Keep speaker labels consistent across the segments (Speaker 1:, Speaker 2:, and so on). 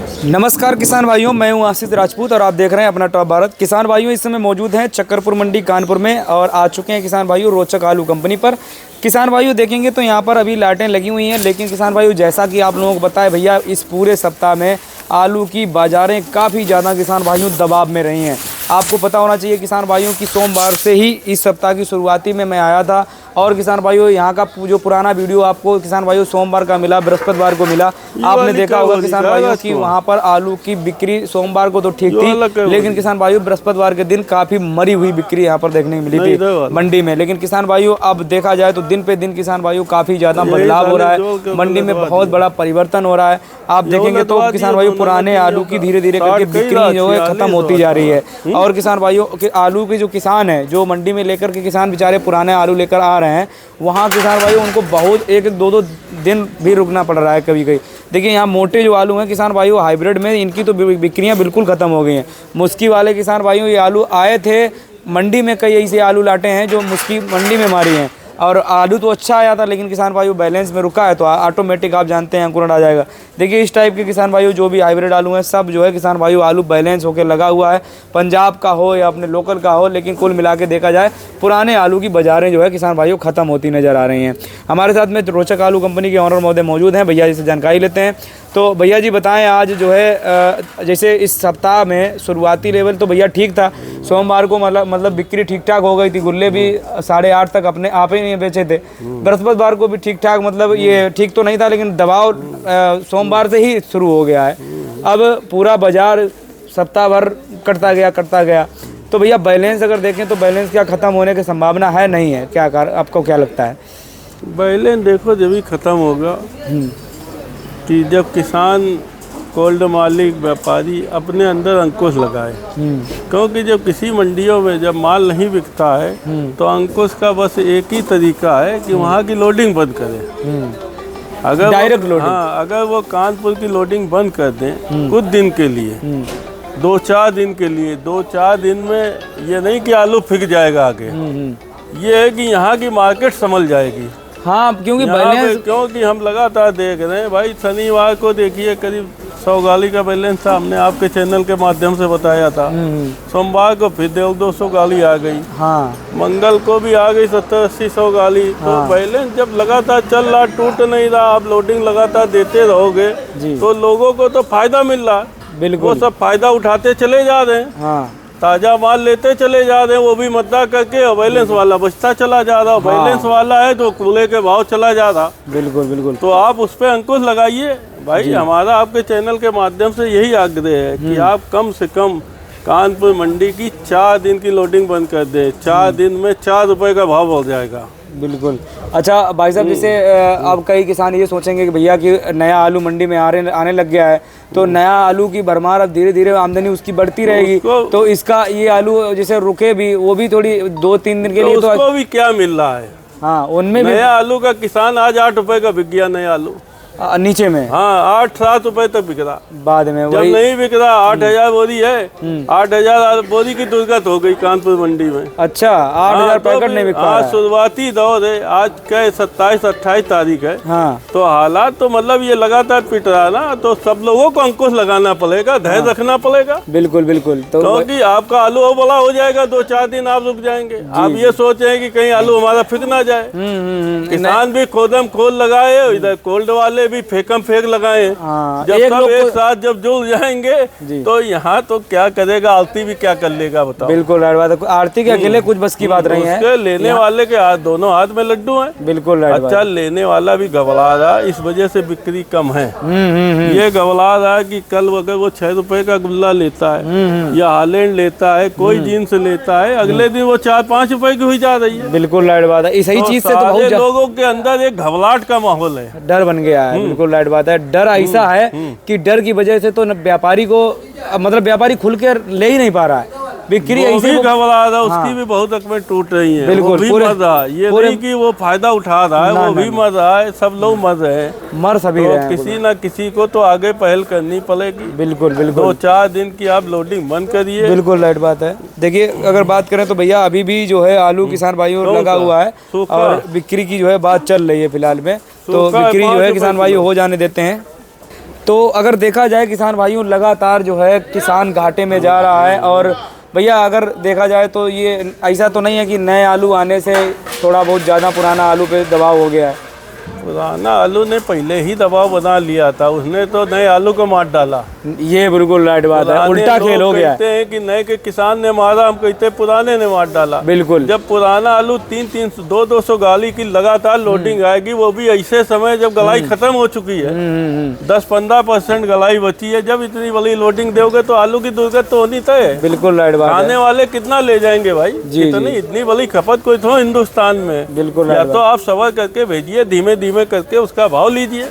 Speaker 1: नमस्कार किसान भाइयों, मैं हूं आशीष राजपूत और आप देख रहे हैं अपना टॉप भारत। किसान भाइयों, इस समय मौजूद हैं चक्करपुर मंडी कानपुर में और आ चुके हैं किसान भाइयों रोचक आलू कंपनी पर। किसान भाइयों देखेंगे तो यहां पर अभी लाइटें लगी हुई हैं, लेकिन किसान भाइयों जैसा कि आप लोगों को बताया भैया, इस पूरे सप्ताह में आलू की बाज़ारें काफ़ी ज़्यादा किसान भाइयों दबाव में रही हैं। आपको पता होना चाहिए किसान भाइयों कि सोमवार से ही इस सप्ताह की शुरुआती में मैं आया था और किसान भाइयों यहाँ का जो पुराना वीडियो आपको किसान भाइयों सोमवार का मिला, बृहस्पतिवार को मिला। आपने देखा होगा किसान भाइयों कि वहाँ पर आलू की बिक्री सोमवार को तो ठीक थी, लेकिन किसान भाइयों बृहस्पतिवार के दिन काफ़ी मरी हुई बिक्री यहाँ पर देखने को मिली थी मंडी में। लेकिन किसान भाइयों अब देखा जाए तो दिन पे दिन किसान भाइयों काफ़ी ज़्यादा बदलाव हो रहा है, मंडी में बहुत बड़ा परिवर्तन हो रहा है। आप देखेंगे तो किसान भाइयों पुराने आलू की धीरे धीरे करके बिक्री जो है खत्म होती जा रही है। और किसान भाइयों आलू के जो किसान हैं, जो मंडी में लेकर के किसान बेचारे पुराने आलू लेकर आ रहे हैं, वहाँ किसान भाइयों उनको बहुत एक दो दिन भी रुकना पड़ रहा है कभी कभी। देखिए यहाँ मोटे जो आलू हैं किसान भाइयों हाइब्रिड में, इनकी तो बिक्रियाँ बिल्कुल ख़त्म हो गई हैं। मुस्की वाले किसान भाइयों ये आलू आए थे मंडी में, कई ऐसे आलू लाटे हैं जो मुस्की मंडी में मारी हैं और आलू तो अच्छा आया था, लेकिन किसान भाइयों बैलेंस में रुका है तो ऑटोमेटिक आप जानते हैं अंकुरण आ जाएगा। देखिए इस टाइप के किसान भाइयों जो भी हाइब्रिड आलू हैं सब जो है किसान भाइयों आलू बैलेंस होकर लगा हुआ है, पंजाब का हो या अपने लोकल का हो, लेकिन कुल मिला के देखा जाए पुराने आलू की बाज़ारें जो है किसान भाइयों ख़त्म होती नज़र आ रही हैं। हमारे साथ में रोचक आलू कंपनी के ऑनर महोदय मौजूद हैं, भैया जी से जानकारी लेते हैं। तो भैया जी बताएं, आज जो है जैसे इस सप्ताह में शुरुआती लेवल तो भैया ठीक था, सोमवार को मतलब बिक्री ठीक ठाक हो गई थी, गुल्ले भी 8:30 तक अपने आप ही बेचे थे। बृहस्पतिवार को भी ठीक ठाक, मतलब ये ठीक तो नहीं था, लेकिन दबाव सोमवार से ही शुरू हो गया है। अब पूरा बाजार सप्ताह भर कटता गया। तो भैया बैलेंस अगर देखें तो बैलेंस क्या ख़त्म होने की संभावना है, नहीं है क्या? आपको क्या लगता है?
Speaker 2: बैलेंस देखो जब भी ख़त्म होगा कि जब किसान कोल्ड मालिक व्यापारी अपने अंदर अंकुश लगाए, क्योंकि जब किसी मंडियों में जब माल नहीं बिकता है तो अंकुश का बस एक ही तरीका है कि वहाँ की लोडिंग बंद करें। अगर डायरेक्ट लोडिंग, हाँ, अगर वो कानपुर की लोडिंग बंद कर दें कुछ दिन के लिए, 2-4 दिन के लिए, 2-4 दिन में ये नहीं कि आलू फिक जाएगा आगे, ये है कि यहाँ की मार्केट संभल जाएगी।
Speaker 1: हाँ,
Speaker 2: क्योंकि हम लगातार देख रहे हैं भाई, शनिवार को देखिए करीब 100 गाली का बैलेंस था, हमने आपके चैनल के माध्यम से बताया था। सोमवार को फिर 200 गाली आ गई, हाँ, मंगल को भी आ गई 70-80-100 गाली। तो बैलेंस जब लगातार चल रहा, टूट नहीं रहा, आप लोडिंग लगातार देते रहोगे तो लोगों को तो फायदा मिल रहा है, बिल्कुल, वो सब फायदा उठाते चले जा रहे हैं, हाँ, ताज़ा माल लेते चले जा रहे हैं, वो भी मद्दा करके, और बैलेंस वाला बचता चला जा रहा, बैलेंस वाला है तो कूले के भाव चला जा रहा। बिल्कुल। तो आप उस पर अंकुश लगाइए भाई। हमारा आपके चैनल के माध्यम से यही आग्रह है कि आप कम से कम कानपुर मंडी की 4 दिन की लोडिंग बंद कर दें। 4 दिन में 4 रुपए का भाव हो जाएगा।
Speaker 1: बिल्कुल। अच्छा भाई साहब, जैसे अब कई किसान ये सोचेंगे कि भैया कि नया आलू मंडी में आने लग गया है तो नया आलू की भरमार अब धीरे धीरे आमदनी उसकी बढ़ती रहेगी, तो इसका ये आलू जैसे रुके भी, वो भी थोड़ी 2-3 दिन के लिए तो
Speaker 2: उसको भी क्या मिल रहा है, हाँ, उनमें नया आलू का किसान आज 8 रुपए का बिक गया नया आलू
Speaker 1: नीचे में,
Speaker 2: हाँ, 8-7 रुपए तक बिक रहा, बाद में जब नहीं बिक रहा 8000 बोरी है, 8000 बोरी की दुर्गत हो गई कानपुर मंडी में।
Speaker 1: अच्छा, 8000 पैकेट नहीं बिक पा रहा है।
Speaker 2: शुरुआती दौर है, आज क्या 27-28 तारीख है, हाँ, तो हालात तो मतलब ये लगातार पिट रहा ना, तो सब लोगों को अंकुश लगाना पड़ेगा, धैर्य रखना पड़ेगा। बिल्कुल। तो क्योंकि आपका आलू और बड़ा हो जाएगा, 2-4 दिन आप रुक जाएंगे। आप ये सोच रहे हैं कि कहीं आलू हमारा फिक ना जाए। किसान भी खोदम खोल लगाए, इधर कोल्ड वाले भी फेंकम फेंक लगाए, जब सब एक साथ जब जुड़ जाएंगे तो यहाँ तो क्या करेगा, आरती भी क्या कर लेगा बताओ। बिल्कुल राइट बात है, आरती के अकेले कुछ बस की बात नहीं है, लेने वाले के हाथ, दोनों हाथ में लड्डू हैं। बिल्कुल राइट। अच्छा, लेने वाला भी घबरा रहा, इस वजह से बिक्री कम है। ये घबरा रहा कि कल अगर वो 6 रुपए का गुल्ला लेता है या हालैंड लेता है, कोई जीन्स लेता है, अगले दिन वो 4-5 रुपए की हुई जा रही है। बिल्कुल राइट बात है, इसी चीज से तो बहुत लोगों के अंदर एक घबराहट का माहौल है, डर बन गया है। बिल्कुल राइट बात है, डर ऐसा है कि डर की वजह से तो व्यापारी को, मतलब व्यापारी खुल कर ले ही नहीं पा रहा है, बिक्री ऐसी घबरा रहा, उसकी भी बहुत रकमें टूट रही हैं। बिल्कुल, भी मर रहा है, ये नहीं कि वो फायदा उठा रहा है, वो भी मर रहा है, सब लोग मर रहे हैं, मर सभी रहे हैं। किसी ना किसी को तो आगे पहल करनी पड़ेगी। बिल्कुल। 2-4 दिन की आप लोडिंग बंद करिए। बिल्कुल राइट बात है। देखिए अगर बात करें तो भैया अभी भी जो है आलू किसान भाइयों लगा हुआ है और बिक्री की जो है बात चल रही है फिलहाल में, तो बिक्री जो है किसान भाइयों हो जाने देते हैं।
Speaker 1: तो अगर देखा जाए किसान भाइयों, लगातार जो है किसान घाटे में जा रहा है। और भैया अगर देखा जाए तो ये ऐसा तो नहीं है कि नए आलू आने से थोड़ा बहुत ज़्यादा पुराना आलू पे दबाव हो गया है?
Speaker 2: पुराना आलू ने पहले ही दबाव बना लिया था, उसने तो नए आलू को मार डाला।
Speaker 1: ये बिल्कुल राइट बात है, उल्टा खेल हो गया।
Speaker 2: कहते हैं कि नए के किसान ने मारा, हम कहते पुराने ने मार डाला।
Speaker 1: बिल्कुल।
Speaker 2: जब पुराना आलू 200 गाली की लगातार लोडिंग आएगी, वो भी ऐसे समय जब गलाई खत्म हो चुकी है, 10-15% गलाई बची है, जब इतनी बड़ी लोडिंग दोगे तो आलू की दुर्गत तो होनी तय है।
Speaker 1: बिल्कुल राइट बात है।
Speaker 2: खाने वाले कितना ले जाएंगे भाई? इतनी बड़ी खपत कोई थो हिंदुस्तान में।
Speaker 1: बिल्कुल।
Speaker 2: या तो आप सबर करके भेजिए, धीमे धीमे करके उसका भाव लीजिए।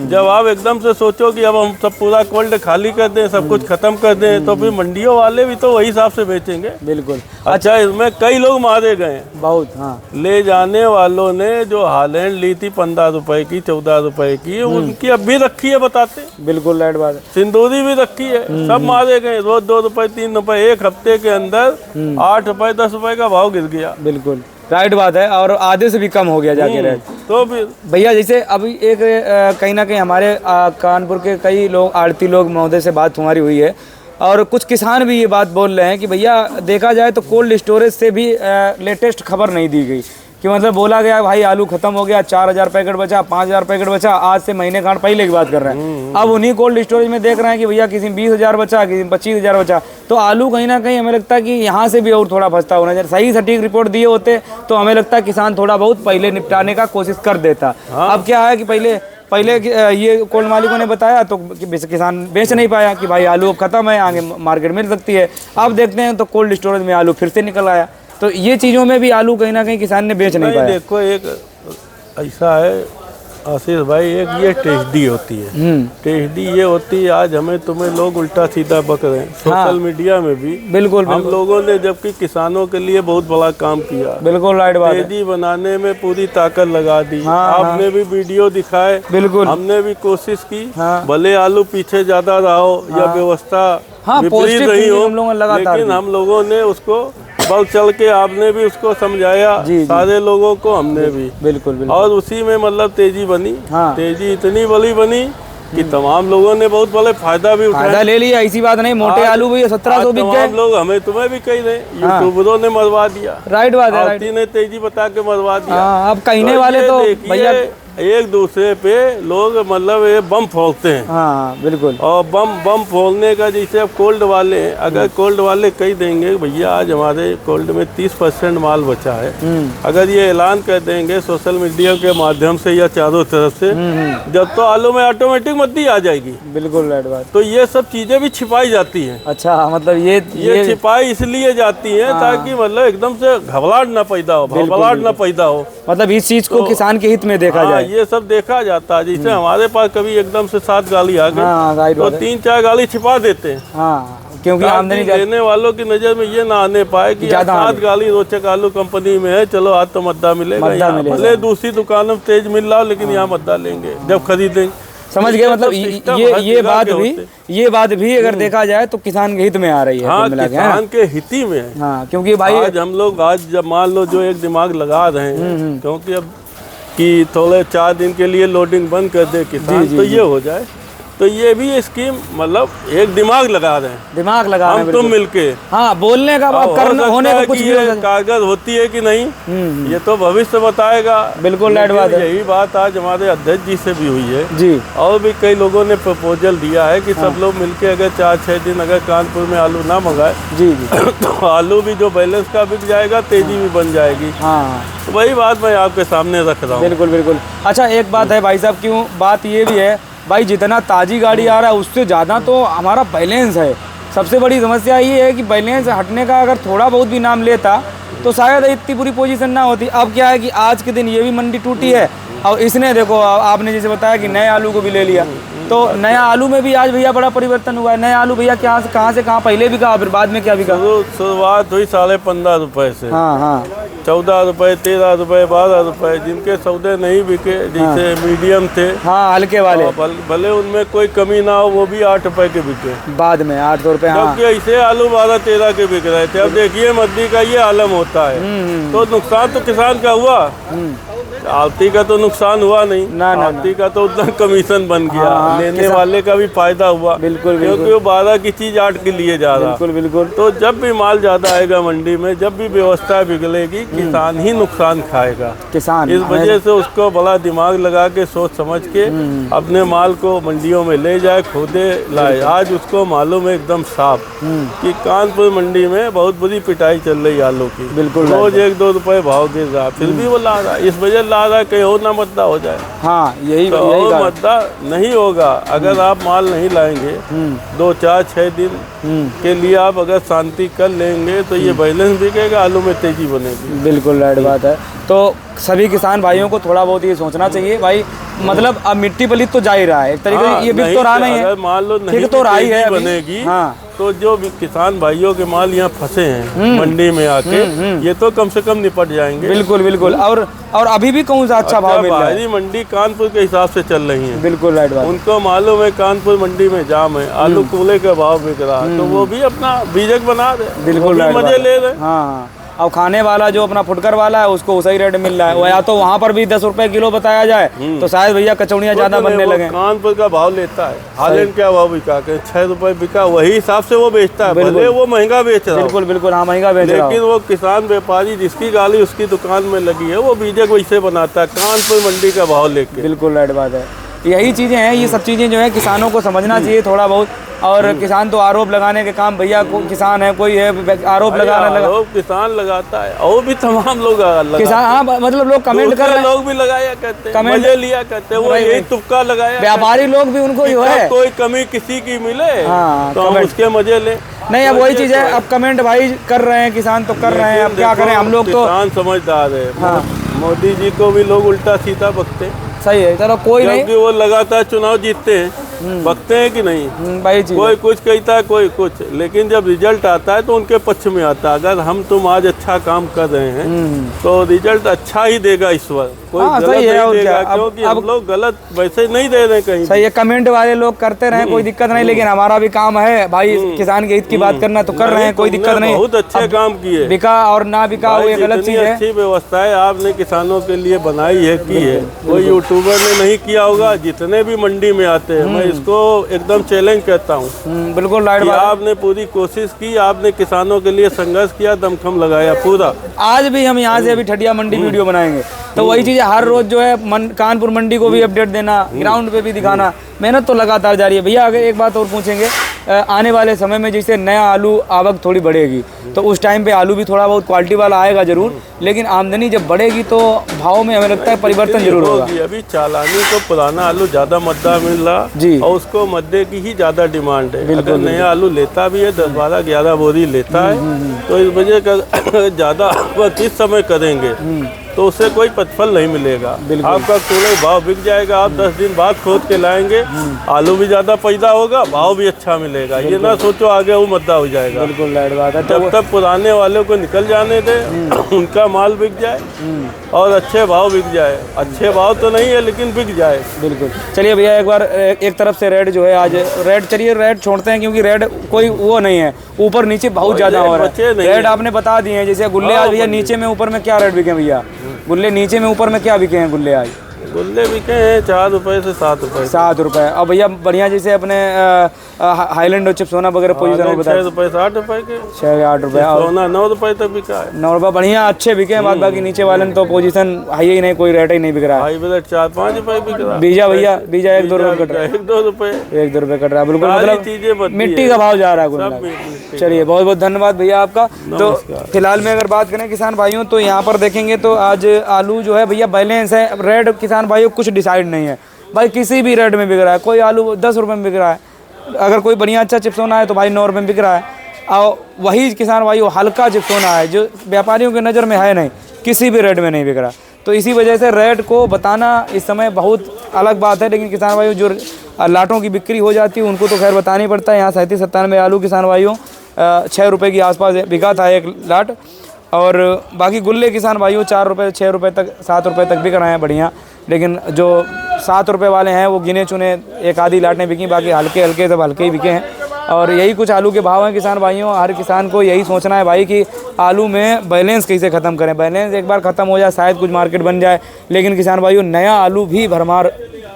Speaker 2: जब आप एकदम से सोचो कि अब हम सब पूरा कोल्ड खाली कर दें, सब कुछ खत्म कर दें, तो फिर मंडियों वाले भी तो वही हिसाब से बेचेंगे।
Speaker 1: बिल्कुल।
Speaker 2: अच्छा, इसमें कई लोग मारे गए
Speaker 1: बहुत। हाँ,
Speaker 2: ले जाने वालों ने जो हालैंड ली थी 15 रुपए की, 14 रुपए की, उनकी अब भी रखी है, बताते।
Speaker 1: बिल्कुल राइट बात है।
Speaker 2: सिंदूरी भी रखी है, सब मारे गए। रोज 2 रुपए 3 रुपए, एक हफ्ते के अंदर 8 रुपए 10 रुपए का भाव गिर गया।
Speaker 1: बिल्कुल राइट बात है, और आधे से भी कम हो गया जाके रेट।
Speaker 2: तो फिर
Speaker 1: भैया जैसे अभी एक कहीं ना कहीं हमारे कानपुर के कई लोग, आड़ती लोग महोदय से बात हमारी हुई है, और कुछ किसान भी ये बात बोल रहे हैं कि भैया देखा जाए तो कोल्ड स्टोरेज से भी लेटेस्ट खबर नहीं दी गई, कि मतलब बोला गया भाई आलू खत्म हो गया, 4000 पैकेट बचा, 5000 पैकेट बचा। आज से महीने खान पहले की बात कर रहे हैं। अब उन्हीं कोल्ड स्टोरेज में देख रहे हैं कि भैया किसी में 20,000 बचा, किसी में 25,000 बचा। तो आलू कहीं ना कहीं हमें लगता है कि यहाँ से भी और थोड़ा फंसता होना चाहिए। सही सटीक रिपोर्ट दिए होते तो हमें लगता है किसान थोड़ा बहुत पहले निपटाने का कोशिश कर देता। अब क्या है कि पहले ये कोल्ड मालिकों ने बताया तो किसान बेच नहीं पाया कि भाई आलू अब खत्म है, आगे मार्केट मिल सकती है। अब देखते हैं तो कोल्ड स्टोरेज में आलू फिर से निकल आया। तो ये चीज़ों में भी आलू कहीं ना कहीं किसान ने बेच नहीं पाया।
Speaker 2: देखो, एक ऐसा है आशीष भाई, एक ये टेस्टी होती है। टेस्टी ये होती है, आज हमें तुम्हें लोग उल्टा सीधा बक रहे हैं सोशल मीडिया में भी।
Speaker 1: बिल्कुल।
Speaker 2: हम लोगों ने जबकि किसानों के लिए बहुत बड़ा काम किया।
Speaker 1: बिल्कुल राइट बात है।
Speaker 2: टेस्टी बनाने में पूरी ताकत लगा दी। आपने भी वीडियो दिखाए,
Speaker 1: बिल्कुल,
Speaker 2: हमने भी कोशिश की। भले आलू पीछे ज्यादा रहा हो या व्यवस्था विपरीत रही हो, लेकिन हम लोगों ने उसको बल चल के, आपने भी उसको समझाया, सारे लोगों को, हमने भी।
Speaker 1: बिल्कुल।
Speaker 2: और उसी में मतलब तेजी बनी। तेजी इतनी बड़ी बनी कि तमाम लोगों ने बहुत बड़े फायदा भी उठाया,
Speaker 1: ले लिया। ऐसी बात नहीं, मोटे आलू भी 1700 बिक गए।
Speaker 2: लोग हमें तुम्हें भी कही रहे, यूट्यूबरों ने मरवा दिया।
Speaker 1: राइट बात है,
Speaker 2: ने तेजी बता के मरवा दिया।
Speaker 1: अब कहने वाले तो भैया
Speaker 2: एक दूसरे पे लोग मतलब ये बम फोड़ते हैं।
Speaker 1: हाँ बिल्कुल।
Speaker 2: और बम फोड़ने का, जैसे अब कोल्ड वाले हैं, अगर कोल्ड वाले कह देंगे भैया आज हमारे कोल्ड में 30% माल बचा है, अगर ये ऐलान कर देंगे सोशल मीडिया के माध्यम से या चारों तरफ से, जब तो आलू में ऑटोमेटिक मंदी आ जाएगी। बिल्कुल राइट बात। तो ये सब चीजें भी छिपाई जाती हैं।
Speaker 1: अच्छा, मतलब ये
Speaker 2: छिपाई इसलिए जाती है ताकि मतलब एकदम से घबराहट ना पैदा हो, घबराहट ना पैदा हो।
Speaker 1: मतलब इस चीज को किसान के हित में देखा जाए,
Speaker 2: ये सब देखा जाता है। जैसे हमारे पास कभी एकदम से 7 गाली आ गई तो 3-4 गाली छिपा देते हैं, क्योंकि आमदनी देने वालों की नजर में ये ना आने पाए कि 7 गाली रोचक आलू कंपनी में है, चलो आज तो मद्दा मिलेगा। भले दूसरी दुकानों में तेज मिल रहा हो, लेकिन यहाँ मद्दा लेंगे जब खरीदेंगे।
Speaker 1: समझ गए? मतलब ये बात भी अगर देखा जाए तो किसान के हित में आ रही है।
Speaker 2: हाँ, किसान के हित में है।
Speaker 1: हाँ, क्योंकि भाई
Speaker 2: आज हम लोग जब मान लो जो एक दिमाग लगा रहे हैं, क्योंकि अब कि थोड़े 4 दिन के लिए लोडिंग बंद कर दे किसान, तो ये हो जाए। तो ये भी स्कीम मतलब एक दिमाग लगा रहे हैं,
Speaker 1: दिमाग लगा रहे हैं
Speaker 2: हम तुम मिलके।
Speaker 1: हाँ, बोलने का करना होने का कुछ भी
Speaker 2: कागज होती है कि नहीं, ये तो भविष्य बताएगा। बिल्कुल राइट बात है। यही बात आज हमारे अध्यक्ष जी से भी हुई है जी, और भी कई लोगों ने प्रपोजल दिया है कि सब लोग मिलके अगर 4-6 दिन अगर कानपुर में आलू ना मंगाए जी तो आलू भी जो बैलेंस का बिक जाएगा, तेजी भी बन जाएगी। हाँ, तो वही बात मैं आपके सामने रख रहा हूँ।
Speaker 1: बिल्कुल। अच्छा, एक बात है भाई साहब, क्यों बात ये भी है भाई, जितना ताजी गाड़ी आ रहा है उससे ज़्यादा तो हमारा बैलेंस है। सबसे बड़ी समस्या ये है कि बैलेंस हटने का अगर थोड़ा बहुत भी नाम लेता तो शायद इतनी बुरी पोजीशन ना होती। अब क्या है कि आज के दिन ये भी मंडी टूटी है, और इसने देखो आपने जैसे बताया कि नए आलू को भी ले लिया, तो नया आलू में भी आज भैया बड़ा परिवर्तन हुआ है। नया आलू भैया कहाँ से कहाँ पहले भी कहा, फिर बाद में क्या बिका?
Speaker 2: शुरुआत हुई 15.5 रुपए से।
Speaker 1: हाँ,
Speaker 2: 14 रुपए, 13 रुपए, 12 रुपए, जिनके सौदे नहीं बिके, जैसे मीडियम थे,
Speaker 1: हाँ हल्के वाले,
Speaker 2: भले उनमें कोई कमी ना हो, वो भी 8 रुपए के बिके,
Speaker 1: बाद में 8 रुपए।
Speaker 2: क्योंकि ऐसे आलू 12-13 के बिक रहे थे। अब देखिए मंदी का ये आलम होता है, तो नुकसान तो किसान का हुआ। आड़ती का तो नुकसान हुआ नहीं, आड़ती का तो उतना कमीशन बन गया, लेने वाले का भी फायदा हुआ।
Speaker 1: बिल्कुल,
Speaker 2: क्योंकि वो 12 की चीज 8 के लिए जा रहा।
Speaker 1: बिल्कुल बिल्कुल।
Speaker 2: तो जब भी माल ज्यादा आएगा मंडी में, जब भी व्यवस्था बिगड़ेगी, किसान ही नुकसान खाएगा।
Speaker 1: किसान
Speaker 2: इस वजह से उसको बड़ा दिमाग लगा के सोच समझ के अपने माल को मंडियों में ले जाए, खोदे लाए। आज उसको मालूम है एकदम साफ कि कानपुर मंडी में बहुत बुरी पिटाई चल रही है आलू की।
Speaker 1: बिल्कुल,
Speaker 2: रोज 1-2 रुपए भाव गिर रहा, फिर भी वो ला रहा। इस वजह ला रहा कहीं और ना मद्दा हो जाए।
Speaker 1: हाँ, यही
Speaker 2: तो और मद्दा नहीं होगा अगर आप माल नहीं लाएंगे। 2, 4, 6 दिन के लिए आप अगर शांति कर लेंगे तो ये बैलेंस बिकेगा, आलू में तेजी बनेगी।
Speaker 1: बिल्कुल राइट बात है। तो सभी किसान भाइयों को थोड़ा बहुत ये सोचना चाहिए भाई, मतलब अब मिट्टी पलित तो जा ही रहा है एक तरीके से, ये बिक तो रहा नहीं है,
Speaker 2: मान लो नहीं
Speaker 1: तो रहा ही है
Speaker 2: बनेगी।
Speaker 1: हाँ,
Speaker 2: तो जो भी किसान भाइयों के माल यहाँ फंसे हैं मंडी में आके, ये तो कम से कम निपट जाएंगे।
Speaker 1: बिल्कुल बिल्कुल। और अभी भी कौन सा अच्छा भाव मिल रहा है?
Speaker 2: मंडी कानपुर के हिसाब से चल रही है।
Speaker 1: बिल्कुल राइट बात।
Speaker 2: उनको मालूम है कानपुर मंडी में जाम है, आलू कूले का भाव बिक रहा है, तो वो भी अपना बीजक बना रहे,
Speaker 1: बिल्कुल
Speaker 2: मजे ले रहे।
Speaker 1: हाँ, और खाने वाला जो अपना फुटकर वाला है उसको सही रेट मिल रहा है। या तो वहाँ पर भी 10 रुपए किलो बताया जाए तो शायद भैया कचौड़ियाँ ज्यादा बनने लगे।
Speaker 2: कानपुर का भाव लेता है, हालैंड क्या भाव बिका के 6 रुपए बिका, वही हिसाब से वो बेचता है। भले वो महंगा बेच रहा है,
Speaker 1: बिल्कुल बिल्कुल, हाँ महंगा बेच रहा है,
Speaker 2: लेकिन वो किसान व्यापारी जिसकी गाली उसकी दुकान में लगी है, वो बीजक वैसे बनाता है कानपुर मंडी का भाव लेके।
Speaker 1: बिल्कुल राइट बात है। यही चीज़ें हैं, ये सब चीज़ें जो है किसानों को समझना चाहिए थोड़ा बहुत। और किसान तो आरोप लगाने के काम, भैया को किसान है कोई है आरोप लगाने लगा,
Speaker 2: किसान लगाता है और भी तमाम लोग
Speaker 1: किसान। हाँ, मतलब लोग कमेंट कर रहे हैं,
Speaker 2: लोग भी लगाया करते हैं, मजे लिया करते हैं, वो यही तुक्का लगाया,
Speaker 1: व्यापारी लोग भी उनको जो है
Speaker 2: कोई कमी किसी की मिले तो हम उसके मजे ले।
Speaker 1: नहीं, अब वही चीज़ है, अब कमेंट भाई कर रहे हैं किसान तो कर रहे हैं, अब क्या करें हम लोग तो।
Speaker 2: किसान समझदार है। हाँ, मोदी जी को भी लोग उल्टा सीधा बकते हैं।
Speaker 1: सही है, चलो कोई नहीं,
Speaker 2: क्योंकि वो लगातार चुनाव जीतते हैं, बकते हैं कि नहीं,
Speaker 1: भाई
Speaker 2: कोई कुछ कहता है कोई कुछ, लेकिन जब रिजल्ट आता है तो उनके पक्ष में आता है। अगर हम तुम आज अच्छा काम कर रहे हैं तो रिजल्ट अच्छा ही देगा ईश्वर, कोई गलत नहीं देगा, क्योंकि हम लोग गलत वैसे नहीं दे रहे कहीं।
Speaker 1: सही है, कमेंट वाले लोग करते रहे, कोई दिक्कत नहीं, लेकिन हमारा भी काम है भाई किसान के हित की बात करना, तो कर रहे हैं, कोई दिक्कत नहीं।
Speaker 2: बहुत अच्छे काम किए,
Speaker 1: बिका और ना बिका वो एक अलग चीज है।
Speaker 2: अच्छी व्यवस्था है आपने किसानों के लिए बनाई है, की है, कोई यूट्यूबर ने नहीं किया होगा। जितने भी मंडी में आते हैं मैं इसको एकदम चैलेंज करता हूँ,
Speaker 1: बिल्कुल राइट बात।
Speaker 2: आपने पूरी कोशिश की, आपने किसानों के लिए संघर्ष किया, दमखम लगाया पूरा।
Speaker 1: आज भी हम यहाँ से अभी ठटिया मंडी वीडियो बनाएंगे, तो वही चीज़ है, हर रोज जो है कानपुर मंडी को भी अपडेट देना, ग्राउंड पे भी दिखाना, मेहनत तो लगातार जारी है। भैया अगर एक बात और पूछेंगे, आने वाले समय में जैसे नया आलू आवक थोड़ी बढ़ेगी तो उस टाइम पे आलू भी थोड़ा बहुत क्वालिटी वाला आएगा जरूर, लेकिन आमदनी जब बढ़ेगी तो भाव में हमें लगता है परिवर्तन जरूर होगा।
Speaker 2: अभी चालानी को पुराना आलू ज्यादा मद्दा मिल रहा जी, और उसको मद्दे की ही ज्यादा डिमांड है। अगर नया आलू लेता भी है 10, 12, 11 बोरी लेता है, तो इस वजह का ज्यादा किस समय करेंगे तो उससे कोई प्रतिफल नहीं मिलेगा। आपका कूले भाव बिक जाएगा, आप 10 दिन बाद खोद के लाएंगे, आलू भी ज्यादा पैदा होगा, भाव भी अच्छा मिलेगा। ये ना सोचो आगे वो मद्दा हो जाएगा।
Speaker 1: बिल्कुल राइट बात है।
Speaker 2: जब तक पुराने वालों को निकल जाने दे, उनका माल बिक जाए और अच्छे भाव बिक जाए। अच्छे भाव तो नहीं है लेकिन बिक जाए।
Speaker 1: बिल्कुल। चलिए भैया एक बार एक तरफ से रेट जो है आज रेट, चलिए रेट छोड़ते हैं क्योंकि रेट कोई वो नहीं है, ऊपर नीचे बहुत ज्यादा हो रहा है। रेट आपने बता दिए हैं, जैसे गुल्ले आज भैया नीचे में ऊपर में क्या रेट बिके भैया? गुल्ले नीचे में ऊपर में क्या बिके हैं गुल्ले आज?
Speaker 2: गुल्ले बिके हैं 4 रुपए से 7 रुपए।
Speaker 1: 7 रुपए। और भैया बढ़िया जैसे अपने हाईलैंड और चिप्स सोना वगैरह पोजीशन हो बताया
Speaker 2: 6 रुपए 60 रुपए के,
Speaker 1: 6-8 रुपए।
Speaker 2: सोना 9 रुपए तक बिका है।
Speaker 1: 9 रुपए बढ़िया अच्छे बिके हैं। बाकी नीचे वाले तो पोजीशन हाई ही नहीं, कोई रेट ही नहीं बिक रहा है।
Speaker 2: 4-5 रुपए बिक रहा है।
Speaker 1: बीजा भैया बीजा 1-2 रुपए कट रहा है,
Speaker 2: 1-2 रुपए
Speaker 1: 1-2 रुपए कट रहा है। बिल्कुल, मतलब मिट्टी का भाव जा रहा है। चलिए बहुत बहुत धन्यवाद भैया आपका। तो फिलहाल में अगर बात करें किसान भाइयों तो यहाँ पर देखेंगे तो आज आलू जो है भैया बैलेंस है। रेट किसान भाइयों कुछ डिसाइड नहीं है भाई, किसी भी रेट में बिक रहा है। कोई आलू 10 रुपए में बिक रहा है, अगर कोई बढ़िया अच्छा चिप्सोना है तो भाई 9 रुपए में बिक रहा है। और वही किसान भाई हल्का चिप्सोना है जो व्यापारियों की नज़र में है नहीं, किसी भी रेट में नहीं बिक रहा। तो इसी वजह से रेट को बताना इस समय बहुत अलग बात है, लेकिन किसान भाइयों जो लाटों की बिक्री हो जाती है उनको तो खैर बताना ही पड़ता है। यहाँ 37-97 आलू किसान भाइयों 6 रुपये के आसपास बिका था एक लाट। और बाकी गुल्ले किसान भाइयों 4 रुपये 6 रुपये तक 7 रुपये तक बिक रहे हैं बढ़िया, लेकिन जो 7 रुपये वाले हैं वो गिने चुने एक आधी लाटें बिकी, बाकी हल्के हल्के सब हल्के ही बिके हैं। और यही कुछ आलू के भाव हैं किसान भाइयों। हर किसान को यही सोचना है भाई कि आलू में बैलेंस कैसे ख़त्म करें। बैलेंस एक बार ख़त्म हो जाए शायद कुछ मार्केट बन जाए, लेकिन किसान भाइयों नया आलू भी भरमार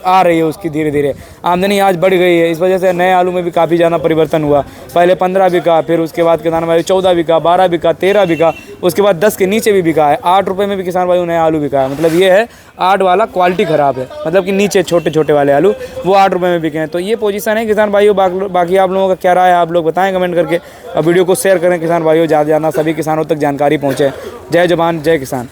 Speaker 1: आ रही है, उसकी धीरे धीरे आमदनी आज बढ़ गई है। इस वजह से नए आलू में भी काफ़ी ज़्यादा परिवर्तन हुआ। पहले 15 बिका, फिर उसके बाद किसान भाई 14 बिका, 12 बिका, 13 बिका, उसके बाद 10 के नीचे भी बिका है। 8 रुपये में भी किसान भाई नया आलू बिका है। मतलब ये है 8 वाला क्वालिटी ख़राब है, मतलब कि नीचे छोटे छोटे वाले आलू वो 8 रुपये में बिके हैं। तो ये पोजीशन है किसान भाइयों। बाकी आप लोगों का क्या राय है आप लोग बताएं कमेंट करके। वीडियो को शेयर करें किसान भाइयों, ज़्यादा ज़्यादा सभी किसानों तक जानकारी पहुँचे। जय जवान जय किसान।